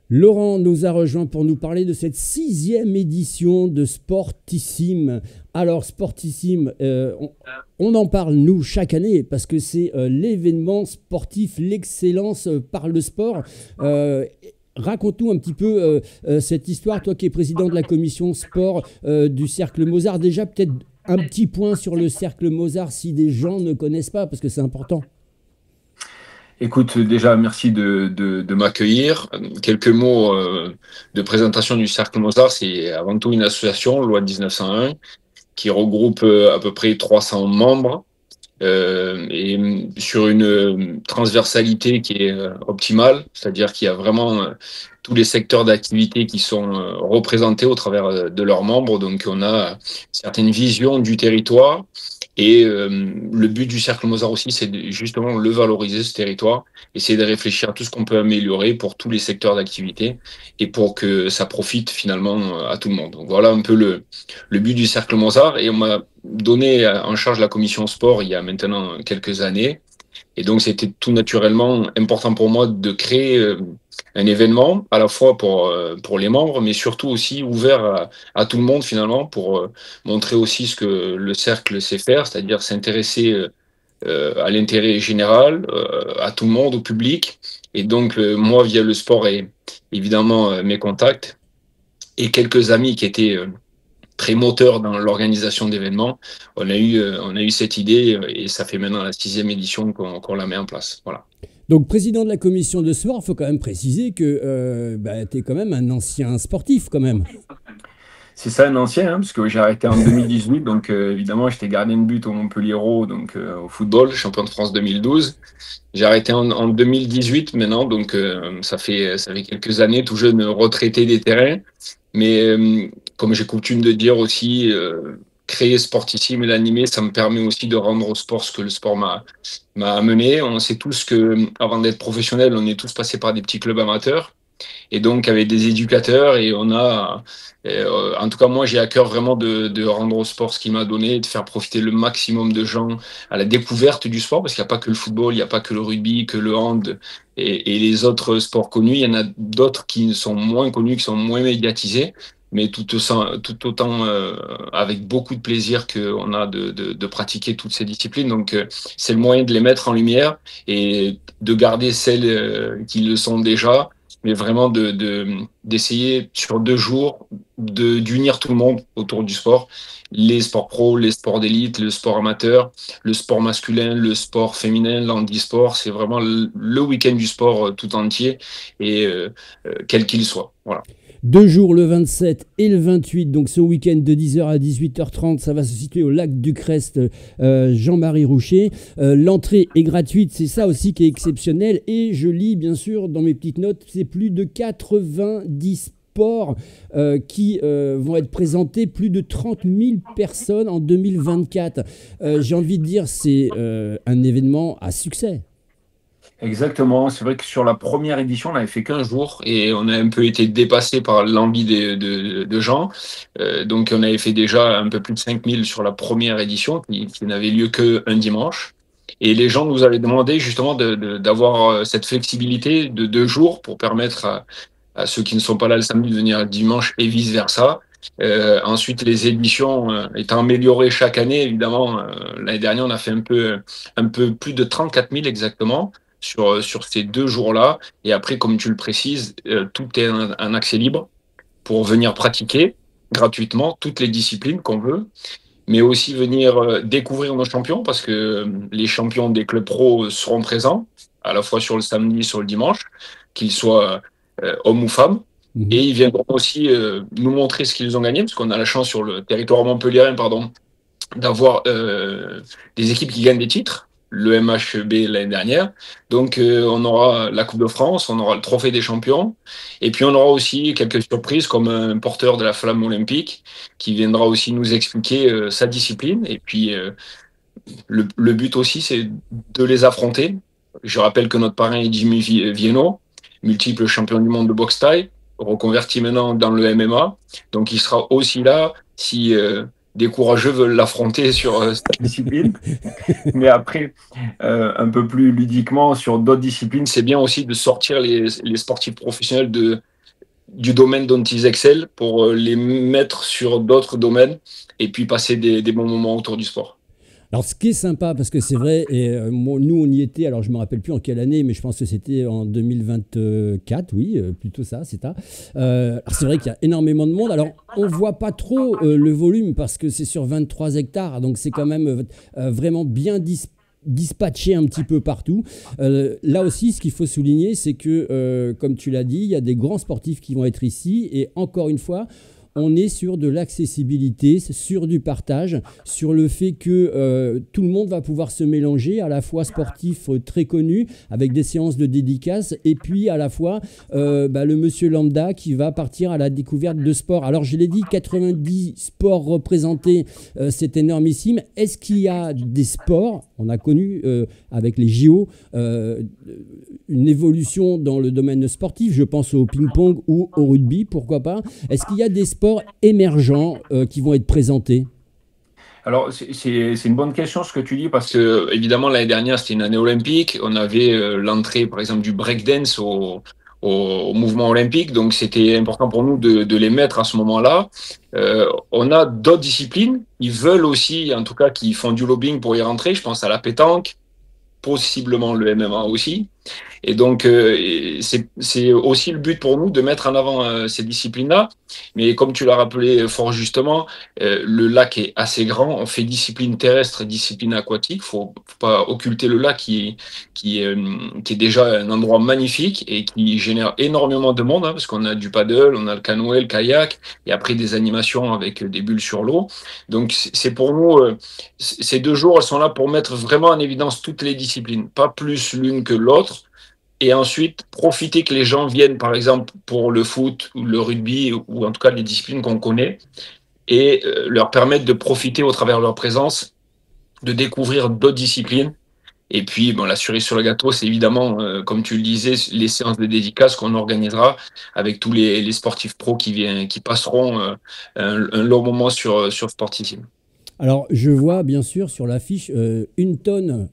Laurent nous a rejoint pour nous parler de cette sixième édition de Sportissime. Alors Sportissime, on en parle nous chaque année parce que c'est l'événement sportif, l'excellence par le sport. Euh, Raconte-nous un petit peu cette histoire, toi qui es président de la commission sport du Cercle Mozart. Déjà peut-être un petit point sur le Cercle Mozart si des gens ne connaissent pas parce que c'est important. Écoute, déjà, merci de m'accueillir. Quelques mots de présentation du Cercle Mozart. C'est avant tout une association, loi de 1901, qui regroupe à peu près 300 membres et sur une transversalité qui est optimale, c'est-à-dire qu'il y a vraiment tous les secteurs d'activité qui sont représentés au travers de leurs membres. Donc, on a certaines visions du territoire. Et le but du Cercle Mozart aussi, c'est justement le valoriser, ce territoire, essayer de réfléchir à tout ce qu'on peut améliorer pour tous les secteurs d'activité et pour que ça profite finalement à tout le monde. Donc voilà un peu le but du Cercle Mozart. Et on m'a donné en charge la commission sport il y a maintenant quelques années. Et donc, c'était tout naturellement important pour moi de créer un événement, à la fois pour les membres, mais surtout aussi ouvert à tout le monde finalement, pour montrer aussi ce que le cercle sait faire, c'est-à-dire s'intéresser à l'intérêt général, à tout le monde, au public. Et donc, moi, via le sport et évidemment mes contacts et quelques amis qui étaient très moteur dans l'organisation d'événements. On a eu cette idée et ça fait maintenant la sixième édition qu'on la met en place. Voilà. Donc, président de la commission de sport, il faut quand même préciser que tu es quand même un ancien sportif quand même. C'est ça un ancien, hein, parce que j'ai arrêté en 2018, donc évidemment j'étais gardien de but au Montpellier-Hérault, donc au football, champion de France 2012. J'ai arrêté en 2018 maintenant, donc ça fait quelques années, tout jeune retraité des terrains. Mais comme j'ai coutume de dire aussi, créer Sportissime et l'animer, ça me permet aussi de rendre au sport ce que le sport m'a amené. On sait tous que avant d'être professionnel, on est tous passés par des petits clubs amateurs et donc avec des éducateurs et on a en tout cas moi j'ai à cœur vraiment de rendre au sport ce qu'il m'a donné, de faire profiter le maximum de gens à la découverte du sport parce qu'il n'y a pas que le football, il n'y a pas que le rugby, que le hand et les autres sports connus, il y en a d'autres qui sont moins connus, qui sont moins médiatisés mais tout autant avec beaucoup de plaisir qu'on a de pratiquer toutes ces disciplines. Donc, c'est le moyen de les mettre en lumière et de garder celles qui le sont déjà mais vraiment d'essayer sur 2 jours d'unir tout le monde autour du sport, les sports pro, les sports d'élite, le sport amateur, le sport masculin, le sport féminin, l'handisport, c'est vraiment le week-end du sport tout entier et quel qu'il soit. Voilà. 2 jours, le 27 et le 28, donc ce week-end de 10h à 18h30, ça va se situer au lac du Crest, Jean-Marie Roucher. L'entrée est gratuite, c'est ça aussi qui est exceptionnel. Et je lis bien sûr dans mes petites notes, c'est plus de 90 sports qui vont être présentés, plus de 30 000 personnes en 2024. J'ai envie de dire, c'est un événement à succès. Exactement, c'est vrai que sur la première édition, on avait fait 15 jours et on a un peu été dépassé par l'envie de gens. Donc on avait fait déjà un peu plus de 5000 sur la première édition qui n'avait lieu qu'un dimanche. Et les gens nous avaient demandé justement d'avoir cette flexibilité de 2 jours pour permettre à ceux qui ne sont pas là le samedi de venir le dimanche et vice-versa. Ensuite, les éditions étant améliorées chaque année, évidemment, l'année dernière, on a fait un peu plus de 34 000 exactement sur ces 2 jours-là. Et après, comme tu le précises, tout est un accès libre pour venir pratiquer gratuitement toutes les disciplines qu'on veut, mais aussi venir découvrir nos champions parce que les champions des clubs pro seront présents à la fois sur le samedi et sur le dimanche, qu'ils soient hommes ou femmes. Et Mhm. ils viendront aussi nous montrer ce qu'ils ont gagné, parce qu'on a la chance sur le territoire montpelliérain, pardon, d'avoir des équipes qui gagnent des titres, le MHB l'année dernière. Donc on aura la Coupe de France, on aura le Trophée des champions, et puis on aura aussi quelques surprises comme un porteur de la flamme olympique qui viendra aussi nous expliquer sa discipline. Et puis le but aussi, c'est de les affronter. Je rappelle que notre parrain est Jimmy Vienno, multiple champion du monde de boxe thaï, reconverti maintenant dans le MMA. Donc il sera aussi là si des courageux veulent l'affronter sur cette discipline. Mais après, un peu plus ludiquement sur d'autres disciplines, c'est bien aussi de sortir les sportifs professionnels du domaine dont ils excellent pour les mettre sur d'autres domaines et puis passer des bons moments autour du sport. Alors, ce qui est sympa, parce que c'est vrai, et nous, on y était, alors je ne me rappelle plus en quelle année, mais je pense que c'était en 2024, oui, plutôt ça, c'est ça. Alors, c'est vrai qu'il y a énormément de monde. Alors, on ne voit pas trop le volume, parce que c'est sur 23 hectares, donc c'est quand même vraiment bien dispatché un petit peu partout. Là aussi, ce qu'il faut souligner, c'est que, comme tu l'as dit, il y a des grands sportifs qui vont être ici, et encore une fois, on est sur de l'accessibilité, sur du partage, sur le fait que tout le monde va pouvoir se mélanger, à la fois sportif très connu, avec des séances de dédicaces, et puis à la fois le monsieur lambda qui va partir à la découverte de sports. Alors je l'ai dit, 90 sports représentés, c'est énormissime. Est-ce qu'il y a des sports, on a connu avec les JO, une évolution dans le domaine sportif, je pense au ping-pong ou au rugby, pourquoi pas. Est-ce qu'il y a des sports émergents qui vont être présentés? Alors, c'est une bonne question ce que tu dis parce que, évidemment, l'année dernière, c'était une année olympique. On avait l'entrée, par exemple, du breakdance au mouvement olympique. Donc, c'était important pour nous de les mettre à ce moment-là. On a d'autres disciplines qui veulent aussi, en tout cas, qui font du lobbying pour y rentrer. Je pense à la pétanque, possiblement le MMA aussi. Et donc, c'est aussi le but pour nous de mettre en avant ces disciplines-là. Mais comme tu l'as rappelé fort justement, le lac est assez grand. On fait discipline terrestre et discipline aquatique. Faut pas occulter le lac qui est déjà un endroit magnifique et qui génère énormément de monde, hein, parce qu'on a du paddle, on a le canoë, le kayak, et après des animations avec des bulles sur l'eau. Donc, c'est pour nous, ces 2 jours, elles sont là pour mettre vraiment en évidence toutes les disciplines, pas plus l'une que l'autre et ensuite profiter que les gens viennent, par exemple, pour le foot ou le rugby, ou en tout cas les disciplines qu'on connaît, et leur permettre de profiter au travers de leur présence, de découvrir d'autres disciplines. Et puis, bon, la cerise sur le gâteau, c'est évidemment, comme tu le disais, les séances de dédicaces qu'on organisera avec tous les sportifs pros qui passeront un long moment sur Sportissim. Alors, je vois bien sûr sur l'affiche 1 tonne,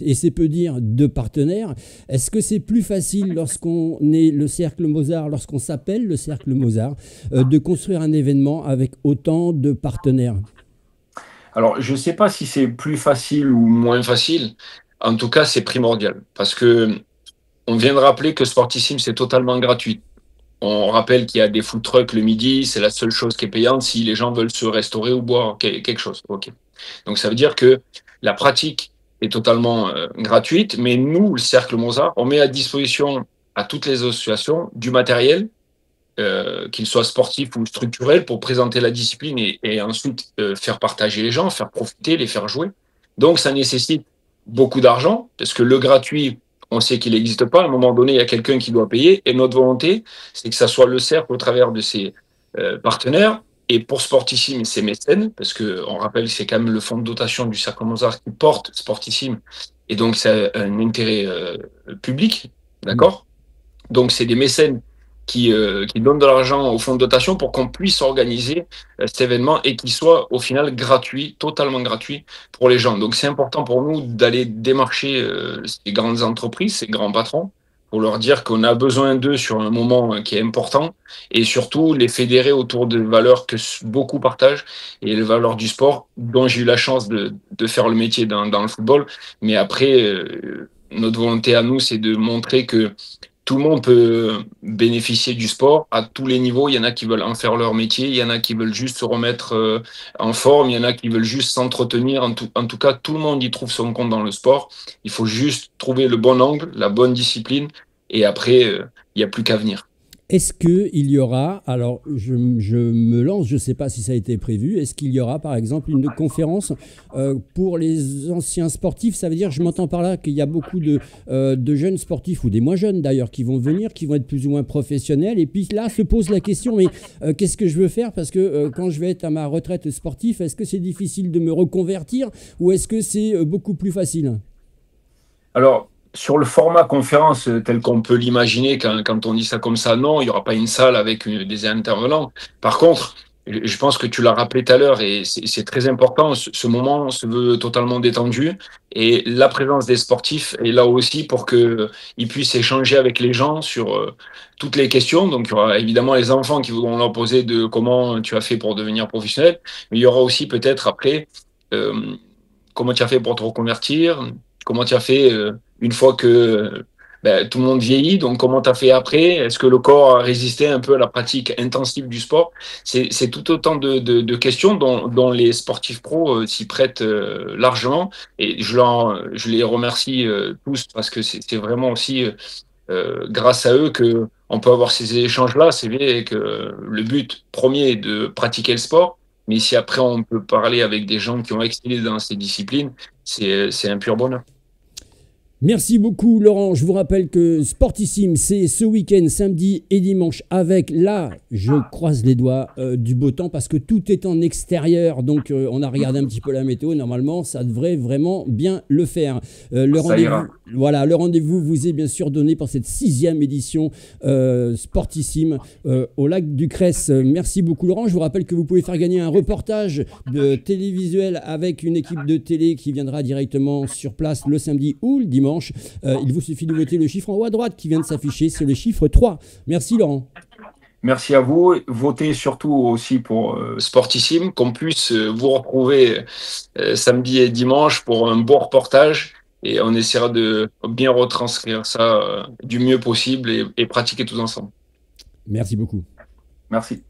et c'est peu dire, de partenaires. Est-ce que c'est plus facile lorsqu'on est le Cercle Mozart, lorsqu'on s'appelle le Cercle Mozart, de construire un événement avec autant de partenaires? Alors, je ne sais pas si c'est plus facile ou moins facile. En tout cas, c'est primordial parce que on vient de rappeler que Sportissim, c'est totalement gratuit. On rappelle qu'il y a des food trucks le midi, c'est la seule chose qui est payante si les gens veulent se restaurer ou boire quelque chose. Ok. Donc ça veut dire que la pratique est totalement gratuite, mais nous, le Cercle Mozart, on met à disposition à toutes les associations du matériel, qu'il soit sportif ou structurel, pour présenter la discipline et ensuite faire partager les gens, faire profiter, les faire jouer. Donc ça nécessite beaucoup d'argent, parce que le gratuit, on sait qu'il n'existe pas. À un moment donné, il y a quelqu'un qui doit payer. Et notre volonté, c'est que ça soit le cercle au travers de ses partenaires. Et pour Sportissim, c'est mécène, parce qu'on rappelle que c'est quand même le fonds de dotation du Cercle Mozart qui porte Sportissim. Et donc, c'est un intérêt public, d'accord? Donc, c'est des mécènes qui donnent de l'argent au fonds de dotation pour qu'on puisse organiser cet événement et qu'il soit au final gratuit, totalement gratuit pour les gens. Donc c'est important pour nous d'aller démarcher ces grandes entreprises, ces grands patrons, pour leur dire qu'on a besoin d'eux sur un moment qui est important et surtout les fédérer autour de valeurs que beaucoup partagent et les valeurs du sport dont j'ai eu la chance de faire le métier dans le football. Mais après, notre volonté à nous, c'est de montrer que tout le monde peut bénéficier du sport à tous les niveaux. Il y en a qui veulent en faire leur métier, il y en a qui veulent juste se remettre en forme, il y en a qui veulent juste s'entretenir. En tout cas, tout le monde y trouve son compte dans le sport. Il faut juste trouver le bon angle, la bonne discipline, et après, il n'y a plus qu'à venir. Est-ce qu'il y aura, alors je me lance, je ne sais pas si ça a été prévu, est-ce qu'il y aura par exemple une conférence pour les anciens sportifs? Ça veut dire, je m'entends par là qu'il y a beaucoup de jeunes sportifs, ou des moins jeunes d'ailleurs, qui vont venir, qui vont être plus ou moins professionnels. Et puis là se pose la question, mais qu'est-ce que je veux faire? Parce que quand je vais être à ma retraite sportive, est-ce que c'est difficile de me reconvertir ou est-ce que c'est beaucoup plus facile? Alors, sur le format conférence tel qu'on peut l'imaginer, quand on dit ça comme ça, non, il n'y aura pas une salle avec des intervenants. Par contre, je pense que tu l'as rappelé tout à l'heure et c'est très important. Ce moment se veut totalement détendu et la présence des sportifs est là aussi pour que ils puissent échanger avec les gens sur toutes les questions. Donc, il y aura évidemment les enfants qui voudront leur poser de comment tu as fait pour devenir professionnel, mais il y aura aussi peut-être après euh, comment tu as fait pour te reconvertir, comment tu as fait une fois que tout le monde vieillit, donc comment tu as fait après? Est-ce que le corps a résisté un peu à la pratique intensive du sport? C'est tout autant de questions dont les sportifs pros s'y prêtent largement et je les remercie tous parce que c'est vraiment aussi grâce à eux que on peut avoir ces échanges-là. C'est vrai que le but premier est de pratiquer le sport, mais si après on peut parler avec des gens qui ont excellé dans ces disciplines, c'est un pur bonheur. Merci beaucoup Laurent. Je vous rappelle que Sportissime, c'est ce week-end, samedi et dimanche, avec là, je croise les doigts, du beau temps parce que tout est en extérieur. Donc on a regardé un petit peu la météo. Normalement, ça devrait vraiment bien le faire. Le Ça rendez-vous, ira. voilà, le rendez-vous vous est bien sûr donné pour cette 6e édition Sportissime au lac du Cresse. Merci beaucoup Laurent. Je vous rappelle que vous pouvez faire gagner un reportage de télévisuel avec une équipe de télé qui viendra directement sur place le samedi ou le dimanche. Il vous suffit de voter le chiffre en haut à droite qui vient de s'afficher, c'est le chiffre 3. Merci Laurent. Merci à vous. Votez surtout aussi pour Sportissime, qu'on puisse vous retrouver samedi et dimanche pour un beau reportage. Et on essaiera de bien retranscrire ça du mieux possible et pratiquer tous ensemble. Merci beaucoup. Merci.